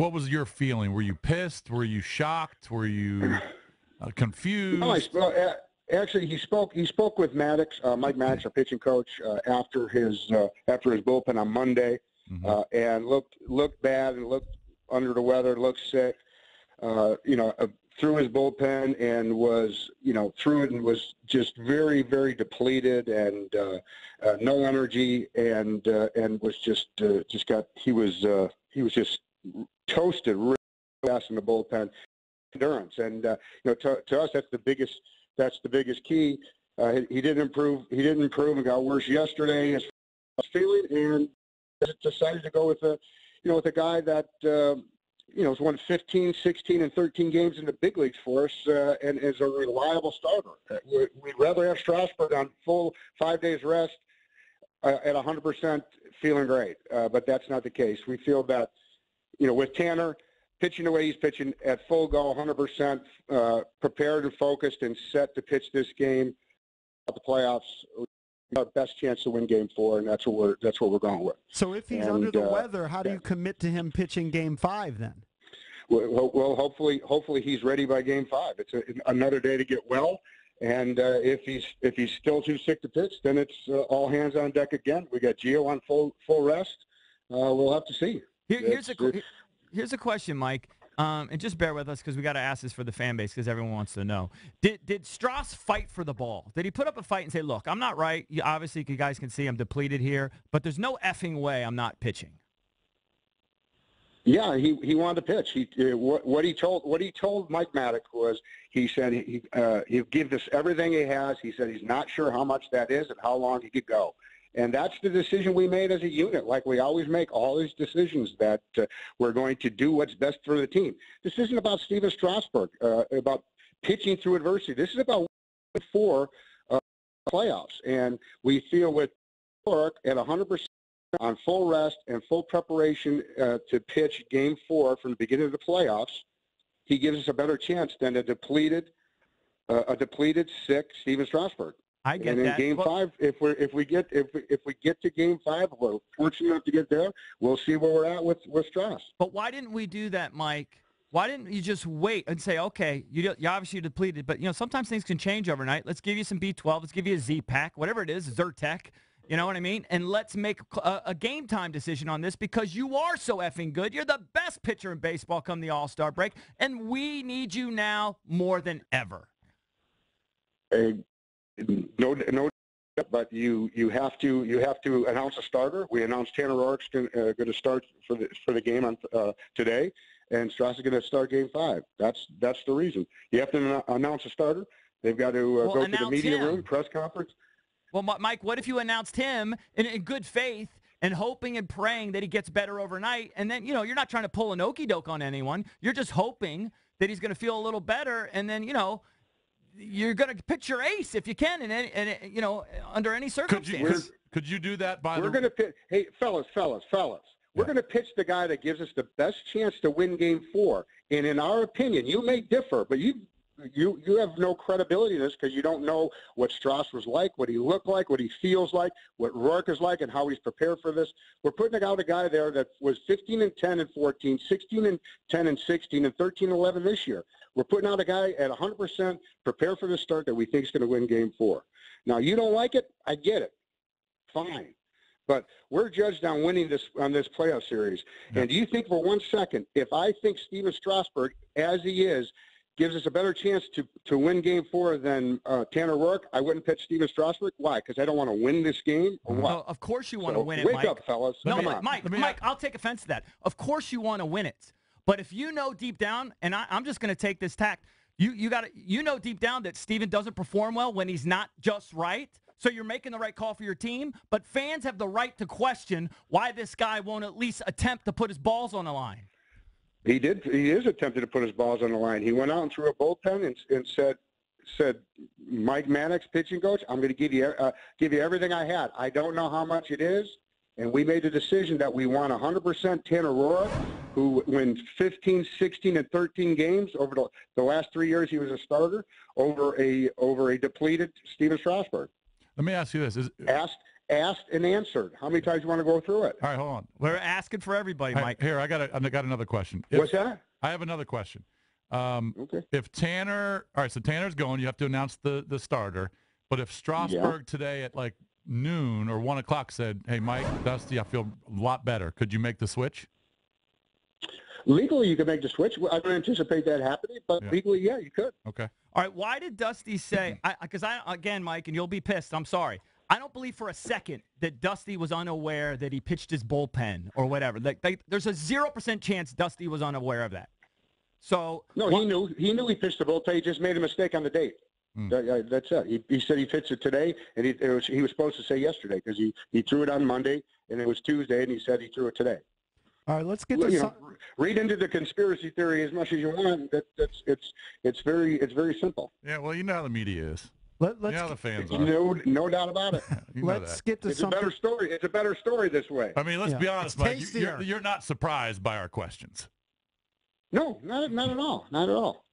What was your feeling? Were you pissed? Were you shocked? Were you confused? No, actually, he spoke with Maddox, Mike Maddox, our pitching coach, after his bullpen on Monday, and looked bad and looked under the weather, looked sick. Threw his bullpen and was, threw it and was just very, very depleted and no energy and was he was just toasted really fast in the bullpen. Endurance and to us that's the biggest key. He didn't improve and got worse yesterday as feeling, and decided to go with a guy that has won 15, 16, and 13 games in the big leagues for us and is a reliable starter. We'd rather have Strasburg on full 5 days rest at 100% feeling great, but that's not the case. We feel that with Tanner pitching the way he's pitching at full go, 100%, prepared and focused and set to pitch this game at the playoffs, our best chance to win Game 4, and that's what we're going with. So if he's under the weather, how do you commit to him pitching Game 5 then? Well, hopefully he's ready by Game 5. It's another day to get well, and if he's still too sick to pitch, then it's all hands on deck again. We got Gio on full rest. We'll have to see. Here's a question, Mike, and just bear with us because we got to ask this for the fan base because everyone wants to know. Did Strauss fight for the ball? Did he put up a fight and say, look, I'm not right. Obviously, you guys can see I'm depleted here, but there's no effing way I'm not pitching? Yeah, he wanted to pitch. What he told Mike Maddox was he said he'll give this everything he has. He said he's not sure how much that is and how long he could go. And that's the decision we made as a unit, like we always make all these decisions that we're going to do what's best for the team. This isn't about Steven Strasburg, about pitching through adversity. This is about for playoffs. And we feel with work at 100% on full rest and full preparation to pitch Game 4 from the beginning of the playoffs, he gives us a better chance than a depleted, sick Steven Strasburg. I get and in that. Game 5, if we get to Game 5, we're fortunate enough to get there. We'll see where we're at with Strauss. But why didn't we do that, Mike? Why didn't you just wait and say, okay, you obviously depleted, but sometimes things can change overnight. Let's give you some B12. Let's give you a Z-Pack, whatever it is, Zyrtec. You know what I mean? And let's make a game time decision on this because you are so effing good. You're the best pitcher in baseball come the All-Star break, and we need you now more than ever. No, but you have to announce a starter. We announced Tanner Roark's going to start for the game on today, and Strauss is going to start Game 5. That's the reason. You have to announce a starter. They've got to go to the media room, press conference. Well, Mike, what if you announced him in good faith and hoping and praying that he gets better overnight, and then you're not trying to pull an okey doke on anyone. You're just hoping that he's going to feel a little better, and then you're going to pitch your ace if you can, and under any circumstance. Could you do that? We're going to pitch. Hey, fellas. We're going to pitch the guy that gives us the best chance to win Game 4. And in our opinion, you may differ, but you have no credibility in this because you don't know what Strauss was like, what he looked like, what he feels like, what Roark is like, and how he's prepared for this. We're putting out a guy there that was 15-10 and 14, 16-10 and 16, and 13-11 this year. We're putting out a guy at 100% prepared for the start that we think is going to win Game 4. Now, you don't like it. I get it. Fine. But we're judged on winning on this playoff series. And do you think for 1 second, if I think Steven Strasburg, as he is, gives us a better chance to win Game 4 than Tanner Roark, I wouldn't pitch Steven Strasburg? Why? Because I don't want to win this game? Or what? Well, of course you want to win it, wake Mike. up, fellas. No, Mike, I'll take offense to that. Of course you want to win it. But if you know deep down, and I'm just going to take this tack, you know deep down that Steven doesn't perform well when he's not just right. So you're making the right call for your team, but fans have the right to question why this guy won't at least attempt to put his balls on the line. He did. He is attempting to put his balls on the line. He went out and threw a bullpen and said, Mike Maddox, pitching coach, I'm going to give you everything I had. I don't know how much it is, and we made the decision that we want 100% Tanner Roark, who wins 15, 16, and 13 games over the last 3 years he was a starter, over a depleted Steven Strasburg. Let me ask you this: asked and answered. How many times do you want to go through it? All right, hold on. We're asking for everybody, All right, Mike. here, I got another question. What's that? I have another question. Okay. If Tanner, all right, so Tanner's going, you have to announce the starter. But if Strasburg today at like noon or 1 o'clock said, "Hey, Mike, Dusty, I feel a lot better," could you make the switch? Legally, you can make the switch. I don't anticipate that happening, but legally, yeah, you could. Okay. All right, why did Dusty say, because again, Mike, and you'll be pissed, I'm sorry. I don't believe for a second that Dusty was unaware that he pitched his bullpen or whatever. There's a 0% chance Dusty was unaware of that. So no, he knew. He knew he pitched the bullpen. He just made a mistake on the date. That's it. He said he pitched it today, and he was supposed to say yesterday because he threw it on Monday, and it was Tuesday, and he said he threw it today. All right, let's get to read into the conspiracy theory as much as you want. It's very simple. Yeah, well, you know how the media is. Let's you know how the fans are. No doubt about it. Let's get to it's something. a better story. It's a better story this way. I mean, let's be honest, Mike. Tastier. You're not surprised by our questions. No, not at all. Not at all.